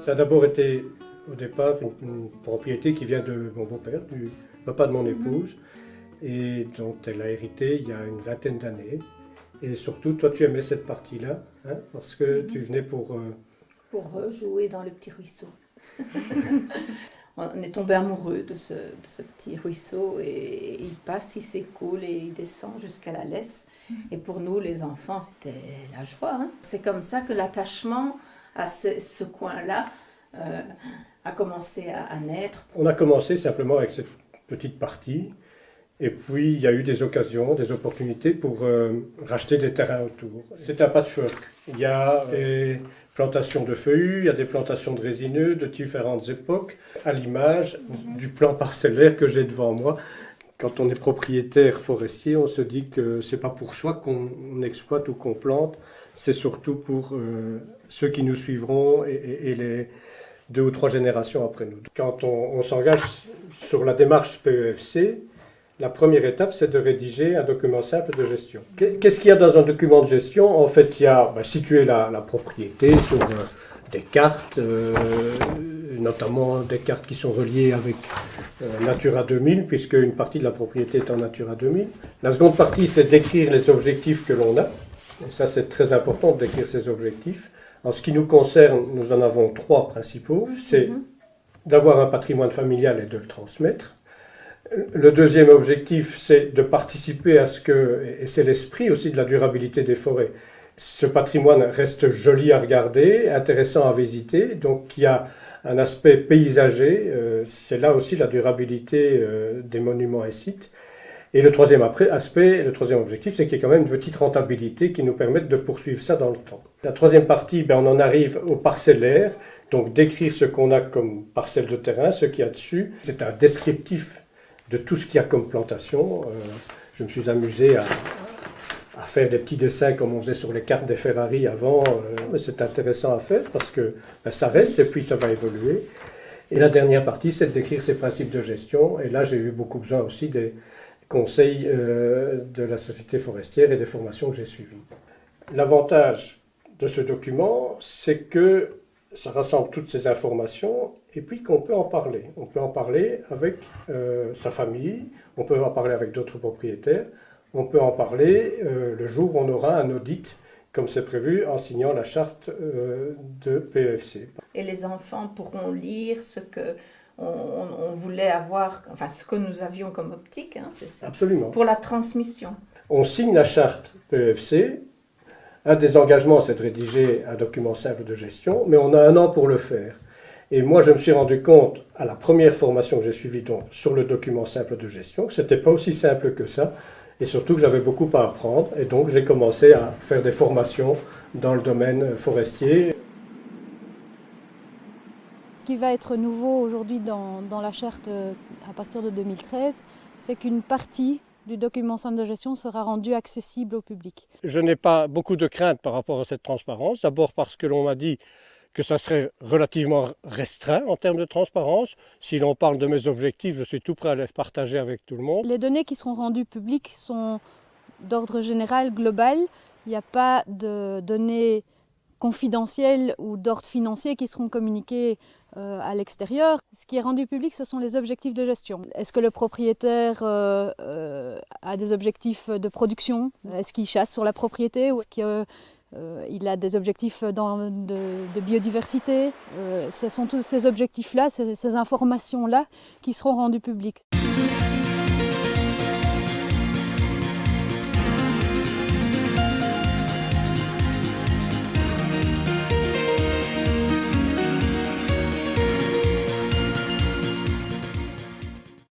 Ça a d'abord été, au départ, une propriété qui vient de mon beau-père, du papa de mon épouse, et dont elle a hérité il y a une vingtaine d'années. Et surtout, toi, tu aimais cette partie-là, hein, parce que tu venais pour... Pour jouer dans le petit ruisseau. On est tombé amoureux de ce petit ruisseau et il passe, il s'écoule et il descend jusqu'à la Lesse. Et pour nous, les enfants, c'était la joie. Hein. C'est comme ça que l'attachement à ce coin-là a commencé à naître. On a commencé simplement avec cette petite partie. Et puis, il y a eu des occasions, des opportunités pour racheter des terrains autour. C'est un patchwork. Il y a des plantations de feuillus, il y a des plantations de résineux de différentes époques, à l'image du plan parcellaire que j'ai devant moi. Quand on est propriétaire forestier, on se dit que ce n'est pas pour soi qu'on exploite ou qu'on plante, c'est surtout pour ceux qui nous suivront et les 2 ou 3 générations après nous. Quand on s'engage sur la démarche PEFC, la première étape, c'est de rédiger un document simple de gestion. Qu'est-ce qu'il y a dans un document de gestion? En fait, il y a situé la propriété sur des cartes, notamment des cartes qui sont reliées avec Natura 2000, puisque une partie de la propriété est en Natura 2000. La seconde partie, c'est d'écrire les objectifs que l'on a. Et ça, c'est très important d'écrire ces objectifs. En ce qui nous concerne, nous en avons 3 principaux. C'est d'avoir un patrimoine familial et de le transmettre. Le deuxième objectif, c'est de participer à ce que, et c'est l'esprit aussi de la durabilité des forêts, ce patrimoine reste joli à regarder, intéressant à visiter, donc il y a un aspect paysager, c'est là aussi la durabilité des monuments et sites. Et le troisième aspect, le troisième objectif, c'est qu'il y ait quand même une petite rentabilité qui nous permette de poursuivre ça dans le temps. La troisième partie, on en arrive au parcellaire, donc décrire ce qu'on a comme parcelle de terrain, ce qu'il y a dessus. C'est un descriptif de tout ce qu'il y a comme plantation. Je me suis amusé à faire des petits dessins comme on faisait sur les cartes des Ferrari avant. Mais c'est intéressant à faire parce que ça reste et puis ça va évoluer. Et la dernière partie, c'est de décrire ces principes de gestion. Et là, j'ai eu beaucoup besoin aussi des conseils de la Société forestière et des formations que j'ai suivies. L'avantage de ce document, c'est que ça rassemble toutes ces informations et puis qu'on peut en parler. On peut en parler avec sa famille, on peut en parler avec d'autres propriétaires, on peut en parler le jour où on aura un audit, comme c'est prévu, en signant la charte de PEFC. Et les enfants pourront lire ce que on voulait avoir, enfin ce que nous avions comme optique, hein, c'est ça. Absolument. Pour la transmission. On signe la charte PEFC. Un des engagements, c'est de rédiger un document simple de gestion, mais on a 1 an pour le faire. Et moi, je me suis rendu compte, à la première formation que j'ai suivie donc, sur le document simple de gestion, que ce n'était pas aussi simple que ça, et surtout que j'avais beaucoup à apprendre. Et donc, j'ai commencé à faire des formations dans le domaine forestier. Ce qui va être nouveau aujourd'hui dans la charte à partir de 2013, c'est qu'une partie du document simple de gestion sera rendu accessible au public. Je n'ai pas beaucoup de crainte par rapport à cette transparence. D'abord parce que l'on m'a dit que ça serait relativement restreint en termes de transparence. Si l'on parle de mes objectifs, je suis tout prêt à les partager avec tout le monde. Les données qui seront rendues publiques sont d'ordre général, global. Il n'y a pas de données confidentielles ou d'ordre financier qui seront communiquées à l'extérieur. Ce qui est rendu public, ce sont les objectifs de gestion. Est-ce que le propriétaire a des objectifs de production? Est-ce qu'il chasse sur la propriété? Ou est-ce qu'il a des objectifs de biodiversité? Ce sont tous ces objectifs-là, ces informations-là qui seront rendues publiques.